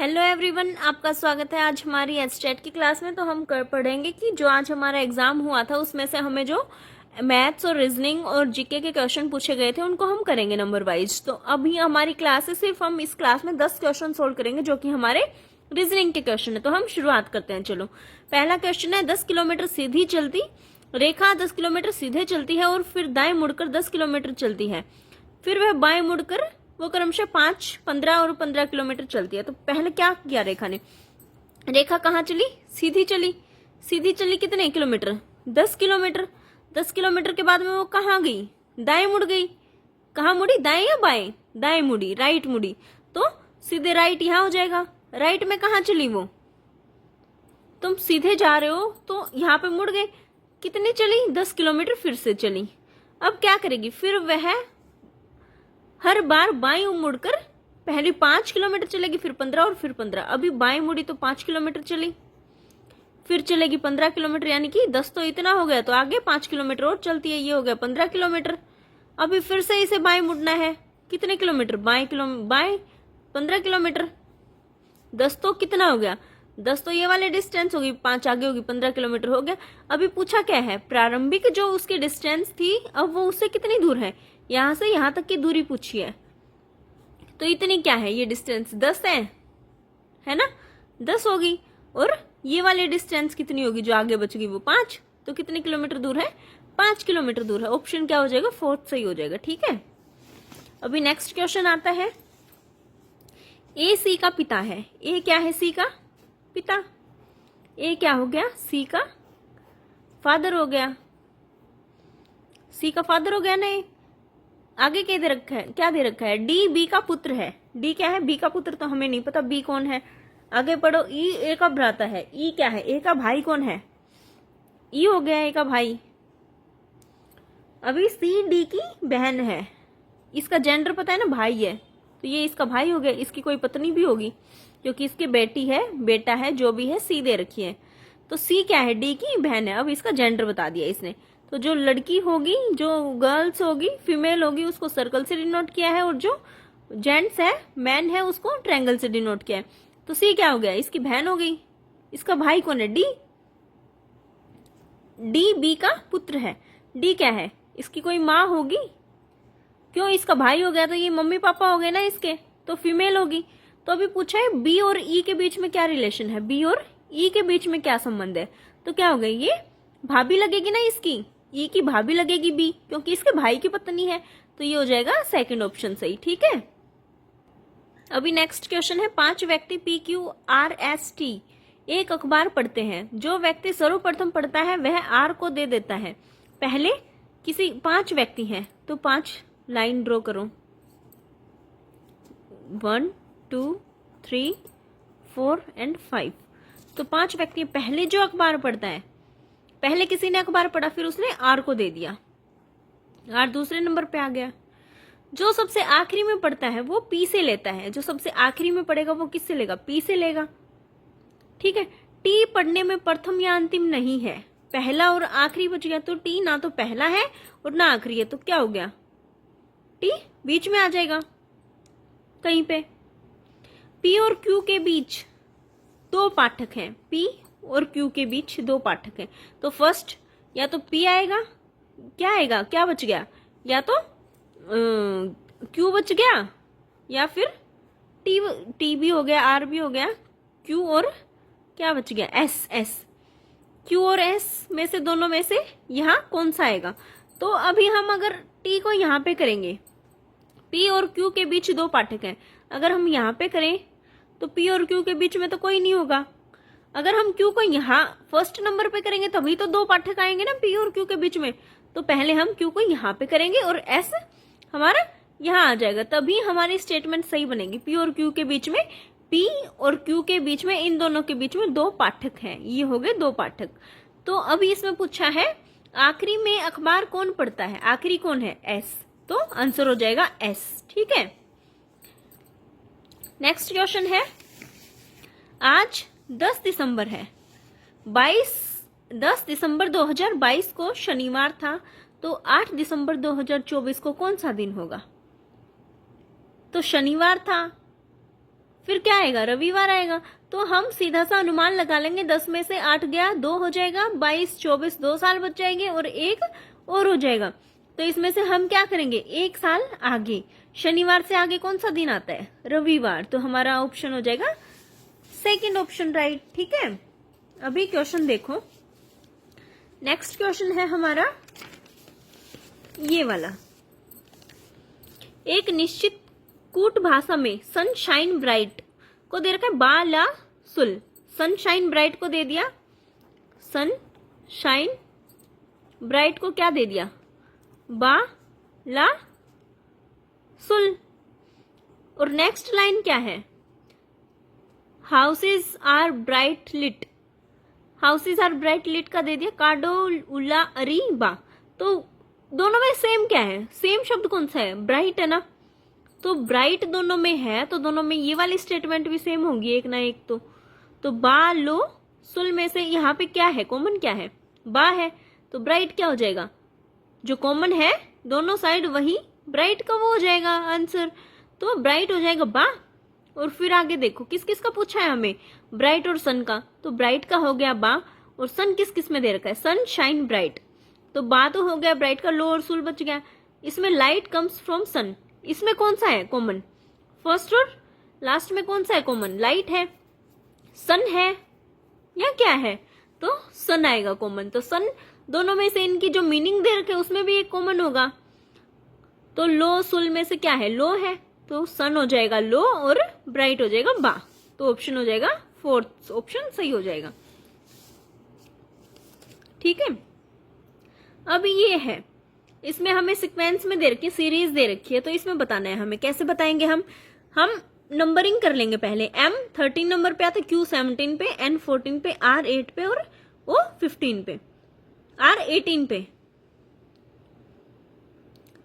Hello everyone, आपका स्वागत है आज हमारी एस्टेट की क्लास में। तो हम पढ़ेंगे कि जो आज हमारा एग्जाम हुआ था उसमें से हमें जो मैथ्स और रीजनिंग और जीके के क्वेश्चन पूछे गए थे उनको हम करेंगे नंबर वाइज। तो अभी हमारी क्लास है, सिर्फ हम इस क्लास में 10 क्वेश्चन सोल्व करेंगे जो कि हमारे रीजनिंग के क्वेश्चन है। तो हम शुरुआत करते हैं। चलो, पहला क्वेश्चन है, 10 किलोमीटर सीधी चलती रेखा 10 किलोमीटर सीधे चलती है और फिर दाएं मुड़कर 10 किलोमीटर चलती है, फिर वह बाएं मुड़कर वो क्रमशः 5, 15 और 15 किलोमीटर चलती है। तो पहले क्या किया रेखा ने? रेखा कहाँ चली? सीधी चली। सीधी चली कितने किलोमीटर? 10 किलोमीटर। 10 किलोमीटर के बाद में वो कहाँ गई? दाएं मुड़ गई। कहाँ मुड़ी? दाएं या बाएं? दाएं मुड़ी, राइट मुड़ी। तो सीधे राइट यहां हो जाएगा। राइट में कहाँ चली वो? तुम सीधे जा रहे हो तो यहाँ पे मुड़ गए। कितनी चली? 10 किलोमीटर फिर से चली। अब क्या करेगी? फिर वह हर बार बाएं मुड़कर पहले 5 किलोमीटर चलेगी, फिर 15 और फिर 15। अभी बाएं मुड़ी तो 5 किलोमीटर चली, फिर चलेगी 15 किलोमीटर, यानी कि 10 तो इतना हो गया, तो आगे 5 किलोमीटर और चलती है, ये हो गया 15 किलोमीटर। अभी फिर से इसे बाएं मुड़ना है। कितने किलोमीटर? बाएं 15 किलोमीटर। 10 तो कितना हो गया? 10 तो ये वाले डिस्टेंस होगी, 5 आगे होगी, 15 किलोमीटर हो गया। अभी पूछा क्या है? प्रारंभिक जो उसकी डिस्टेंस थी, अब वो उससे कितनी दूर है? यहां से यहां तक की दूरी पूछी है। तो इतनी क्या है? ये डिस्टेंस 10 है ना? 10 होगी। और ये वाली डिस्टेंस कितनी होगी जो आगे बचेगी? वो 5। तो कितने किलोमीटर दूर है? 5 किलोमीटर दूर है। ऑप्शन क्या हो जाएगा? फोर्थ सही हो जाएगा। ठीक है, अभी नेक्स्ट क्वेश्चन आता है। ए सी का पिता है। ए क्या है? सी का पिता। ए क्या हो गया? सी का फादर हो गया। सी का फादर हो गया ना। आगे क्या दे रखा है? क्या दे रखा है? डी बी का पुत्र है। डी क्या है? बी का पुत्र तो हमें नहीं पता, बी कौन है? आगे पढ़ो। ई ए का भ्राता है। ई क्या है? ए का भाई कौन है? ई हो गया ए का भाई। अभी सी डी की बहन है। इसका जेंडर पता है ना, भाई है, तो ये इसका भाई हो गया। इसकी कोई पत्नी भी होगी क्योंकि इसकी बेटी है, बेटा है, जो भी है, सी दे रखी है। तो सी क्या है? डी की बहन है। अब इसका जेंडर बता दिया इसने। तो जो लड़की होगी, जो गर्ल्स होगी, फीमेल होगी, उसको सर्कल से डिनोट किया है, और जो जेंट्स है, मैन है, उसको ट्रायंगल से डिनोट किया है। तो सी क्या हो गया? इसकी बहन हो गई। इसका भाई कौन है? डी। डी बी का पुत्र है। डी क्या है? इसकी कोई माँ होगी। क्यों? इसका भाई हो गया तो ये मम्मी पापा हो गए ना इसके, तो फीमेल होगी। तो अभी पूछा है बी और ई के बीच में क्या रिलेशन है? बी और ई के बीच में क्या संबंध है? तो क्या हो गई? ये भाभी लगेगी ना इसकी। ई की भाभी लगेगी बी, क्योंकि इसके भाई की पत्नी है। तो ये हो जाएगा सेकंड ऑप्शन सही। ठीक है, अभी नेक्स्ट क्वेश्चन है। 5 व्यक्ति P Q R S T एक अखबार पढ़ते हैं। जो व्यक्ति सर्वप्रथम पढ़ता है वह आर को दे देता है। पहले 5 व्यक्ति हैं, तो 5 लाइन ड्रॉ करो। 1, 2, 3, 4 एंड 5। तो 5 व्यक्ति। पहले जो अखबार पढ़ता है, पहले किसी ने अखबार पढ़ा, फिर उसने आर को दे दिया, आर दूसरे नंबर पे आ गया। जो सबसे आखिरी में पढ़ता है वो पी से लेता है। जो सबसे आखिरी में पढ़ेगा वो किससे लेगा? पी से लेगा। ठीक है, टी पढ़ने में प्रथम या अंतिम नहीं है। पहला और आखिरी बच गया, तो टी ना तो पहला है और ना आखिरी है, तो क्या हो गया? टी बीच में आ जाएगा कहीं पे। पी और क्यू के बीच 2 पाठक हैं। पी और क्यू के बीच 2 पाठक हैं। तो फर्स्ट या तो पी आएगा, क्या आएगा? क्या बच गया? या तो क्यू बच गया, या फिर टी भी हो गया, आर भी हो गया, क्यू और क्या बच गया? एस। एस, क्यू और एस में से दोनों में से यहाँ कौन सा आएगा? तो अभी हम अगर टी को यहाँ पे करेंगे, पी और क्यू के बीच 2 पाठक हैं, अगर हम यहाँ पे करें तो पी और क्यू के बीच में तो कोई नहीं होगा। अगर हम क्यू को यहाँ फर्स्ट नंबर पे करेंगे तभी तो 2 पाठक आएंगे ना पी और क्यू के बीच में। तो पहले हम क्यू को यहाँ पे करेंगे और एस हमारा यहाँ आ जाएगा, तभी हमारी स्टेटमेंट सही बनेगी। पी और क्यू के बीच में, पी और क्यू के बीच में, इन दोनों के बीच में 2 पाठक हैं। ये हो गए 2 पाठक। तो अभी इसमें पूछा है आखिरी में अखबार कौन पढ़ता है? आखिरी कौन है? एस। तो आंसर हो जाएगा एस। ठीक है, नेक्स्ट क्वेश्चन है। आज 10 दिसंबर है। 10 दिसंबर 2022 को शनिवार था, तो 8 दिसंबर 2024 को कौन सा दिन होगा? तो शनिवार था, फिर क्या आएगा, रविवार आएगा। तो हम सीधा सा अनुमान लगा लेंगे, 10 में से 8 गया, 2 हो जाएगा, 22 24 2 साल बच जाएंगे और एक और हो जाएगा। तो इसमें से हम क्या करेंगे, 1 साल आगे, शनिवार से आगे कौन सा दिन आता है, रविवार। तो हमारा ऑप्शन हो जाएगा सेकंड ऑप्शन राइट। ठीक है, अभी क्वेश्चन देखो, नेक्स्ट क्वेश्चन है हमारा ये वाला। एक निश्चित कूट भाषा में सनशाइन ब्राइट को दे रखा है बा ला सुल। सनशाइन ब्राइट को दे दिया, सनशाइन ब्राइट को क्या दे दिया, बा ला सुल। और नेक्स्ट लाइन क्या है, houses are bright lit. Houses are bright lit का दे दिया काडो उला अरी बा। तो दोनों में सेम क्या है, सेम शब्द कौन सा है, ब्राइट है ना। तो ब्राइट दोनों में है, तो दोनों में ये वाली स्टेटमेंट भी सेम होगी एक ना एक। तो बा लो सुल में से यहाँ पे क्या है, कॉमन क्या है, बा है। तो ब्राइट क्या हो जाएगा, जो कॉमन है दोनों साइड वही ब्राइट का वो हो जाएगा आंसर। तो ब्राइट हो जाएगा बा। और फिर आगे देखो किस किस का पूछा है हमें, ब्राइट और सन का। तो ब्राइट का हो गया बा, और सन किस किस में दे रखा है, सन शाइन ब्राइट। तो बा तो हो गया ब्राइट का, लो और सुल बच गया। इसमें लाइट कम्स फ्रॉम सन, इसमें कौन सा है कॉमन, फर्स्ट और लास्ट में कौन सा है कॉमन, लाइट है, सन है या क्या है, तो सन आएगा कॉमन। तो सन दोनों में से इनकी जो मीनिंग दे रखे उसमें भी एक कॉमन होगा। तो लो सुल में से क्या है, लो है, तो सन हो जाएगा लो और ब्राइट हो जाएगा बा। तो ऑप्शन हो जाएगा फोर्थ ऑप्शन सही हो जाएगा। ठीक है, अब ये है, इसमें हमें सीक्वेंस में दे रखी है, सीरीज दे रखी है। तो इसमें बताना है हमें, कैसे बताएंगे हम नंबरिंग कर लेंगे पहले। M 13 नंबर पे आता है, Q 17 पे, N 14 पे, R 8 पे और O 15 पे, R 18 पे।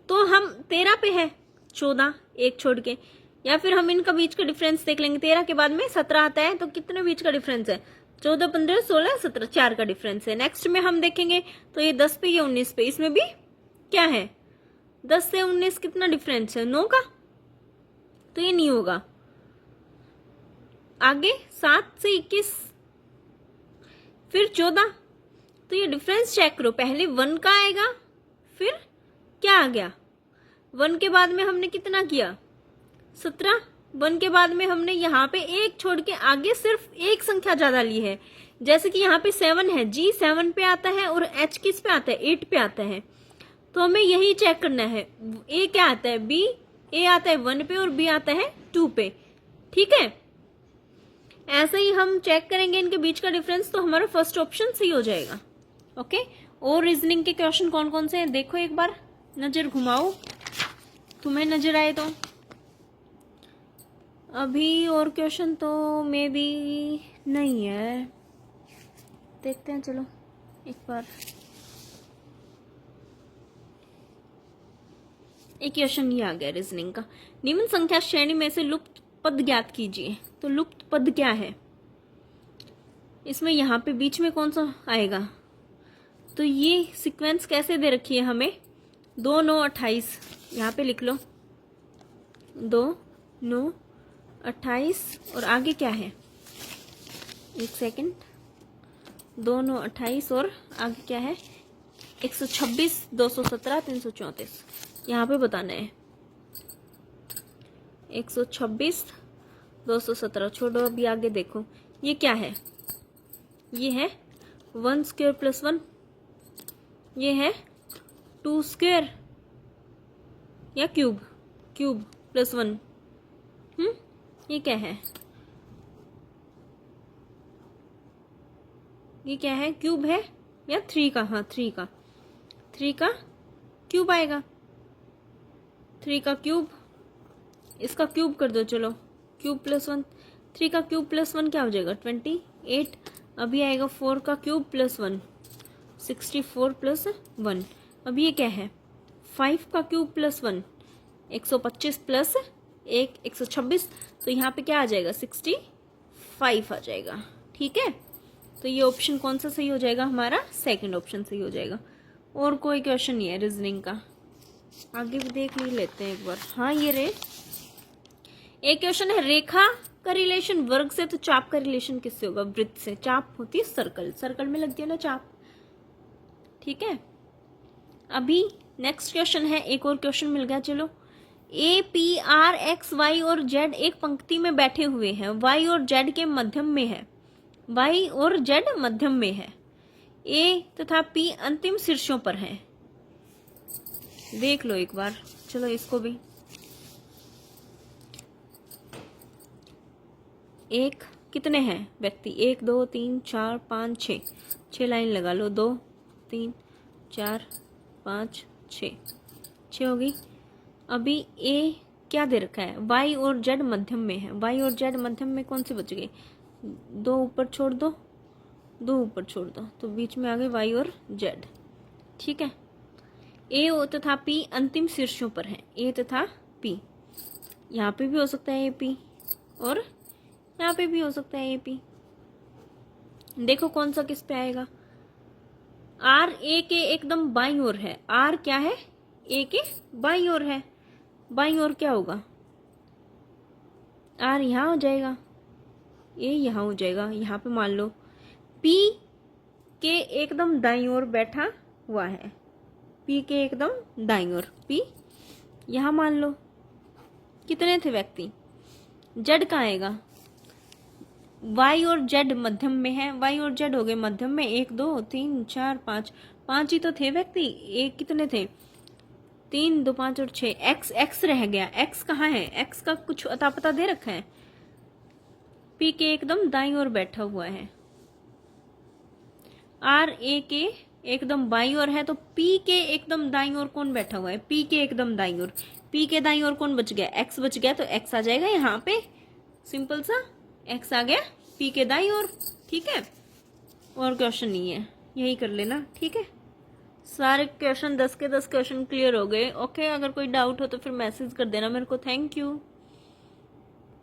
तो हम 13 पे है, 14 एक छोड़ के, या फिर हम इनका बीच का डिफरेंस देख लेंगे। 13 के बाद में 17 आता है, तो कितने बीच का डिफरेंस है, 14 15 16 17, 4 का डिफरेंस है। नेक्स्ट में हम देखेंगे तो ये 10 पे, ये 19 पे, इसमें भी क्या है, 10 से 19 कितना डिफरेंस है, 9 का। तो ये नहीं होगा। आगे 7 से 21, फिर 14। तो ये डिफरेंस चेक करो, पहले 1 का आएगा, फिर क्या आ गया, 1 के बाद में हमने कितना किया, 17। 1 के बाद में हमने यहाँ पे एक छोड़ के आगे सिर्फ एक संख्या ज्यादा ली है। जैसे कि यहाँ पे 7 है, G 7 पे आता है और H किस पे आता है, 8 पे आता है। तो हमें यही चेक करना है, A क्या आता है, B, A आता है 1 पे और B आता है 2 पे। ठीक है, ऐसे ही हम चेक करेंगे इनके बीच का डिफरेंस, तो हमारा फर्स्ट ऑप्शन सही हो जाएगा। ओके, और रीजनिंग के क्वेश्चन कौन कौन से हैं देखो, एक बार नजर घुमाओ, तुम्हें नजर आए तो। अभी और क्वेश्चन तो मे बी नहीं है, देखते हैं, चलो एक बार। एक क्वेश्चन ये आ गया रीजनिंग का, निम्न संख्या श्रेणी में से लुप्त पद ज्ञात कीजिए। तो लुप्त पद क्या है, इसमें यहाँ पे बीच में कौन सा आएगा। तो ये सीक्वेंस कैसे दे रखी है हमें, 2 9 28, यहाँ पे लिख लो 2 9 28, और आगे क्या है, एक सेकंड, 2 9 28 और आगे क्या है, 126 217 334, यहाँ पे बताना है। 126 217 छोड़ो, अभी आगे देखो ये क्या है, ये है 1 स्क्वायर प्लस 1, ये है 2 स्क्वायर या क्यूब, क्यूब प्लस 1, ये क्या है, ये क्या है, क्यूब है या 3 का, हाँ 3 का, 3 का क्यूब आएगा, 3 का क्यूब, इसका क्यूब कर दो, चलो क्यूब प्लस 1, 3 का क्यूब प्लस 1 क्या हो जाएगा 28। अभी आएगा 4 का क्यूब प्लस 1 64 प्लस 1। अब ये क्या है 5 का क्यूब प्लस 1 125 प्लस 1 126। तो यहाँ पे क्या आ जाएगा 65 आ जाएगा। ठीक है, तो ये ऑप्शन कौन सा सही हो जाएगा हमारा, सेकंड ऑप्शन सही हो जाएगा। और कोई क्वेश्चन नहीं है रीजनिंग का, आगे भी देख ही लेते हैं एक बार। हाँ ये रे, एक क्वेश्चन है, रेखा का रिलेशन वर्ग से, तो चाप का रिलेशन किससे होगा? वृत्त से। चाप होती है सर्कल, सर्कल में लगती है ना चाप। ठीक है, अभी नेक्स्ट क्वेश्चन है, एक और क्वेश्चन मिल गया। चलो, A P R X Y और जेड एक पंक्ति में बैठे हुए हैं, वाई और जेड के मध्यम में है, वाई और जेड मध्यम में है, ए तथा पी अंतिम शीर्षों पर है। देख लो एक बार, चलो इसको भी। एक कितने हैं व्यक्ति? 1 2 3 4 5 6, 6 लाइन लगा लो। 2 3 4 5 6, 6 होगी। अभी ए क्या दे रखा है? वाई और जेड मध्यम में है, वाई और जेड मध्यम में कौन से बच गए? 2 ऊपर छोड़ दो, 2 ऊपर छोड़ दो, तो बीच में आ गए वाई और जेड। ठीक है, ए तथा पी अंतिम शीर्षों पर है, ए तथा पी। यहाँ पे भी हो सकता है ए पी, और यहाँ पे भी हो सकता है ए पी। देखो कौन सा किस पे आएगा। आर ए के एकदम बाईं ओर है, आर क्या है? ए के बाईं ओर है। बाईं ओर क्या होगा? आर यहाँ हो जाएगा, ए यहाँ हो जाएगा। यहाँ पे मान लो पी के एकदम दाईं ओर बैठा हुआ है, पी के एकदम दाईं ओर, पी यहाँ मान लो। कितने थे व्यक्ति? जेड कहाँ आएगा? वाई और जेड मध्यम में है, वाई और जेड हो गए मध्यम में। 1 2 3 4 5, 5 ही तो थे व्यक्ति। एक कितने थे? 3 2 5 और 6। एक्स, एक्स रह गया। एक्स कहाँ है? एक्स का कुछ अता पता दे रखा है? पी के एकदम दाईं ओर बैठा हुआ है। आर ए के एकदम बाईं ओर है, तो पी के एकदम दाईं ओर कौन बैठा हुआ है? पी के एकदम दाईं ओर, पी के दाईं ओर कौन बच गया? एक्स बच गया, तो एक्स आ जाएगा यहाँ पे। सिंपल सा एक्स आ गया पी के दाईं ओर। ठीक है, और क्वेश्चन नहीं है, यही कर लेना। ठीक है, सारे क्वेश्चन 10 के 10 क्वेश्चन क्लियर हो गए। ओके, अगर कोई डाउट हो तो फिर मैसेज कर देना मेरे को। Thank you.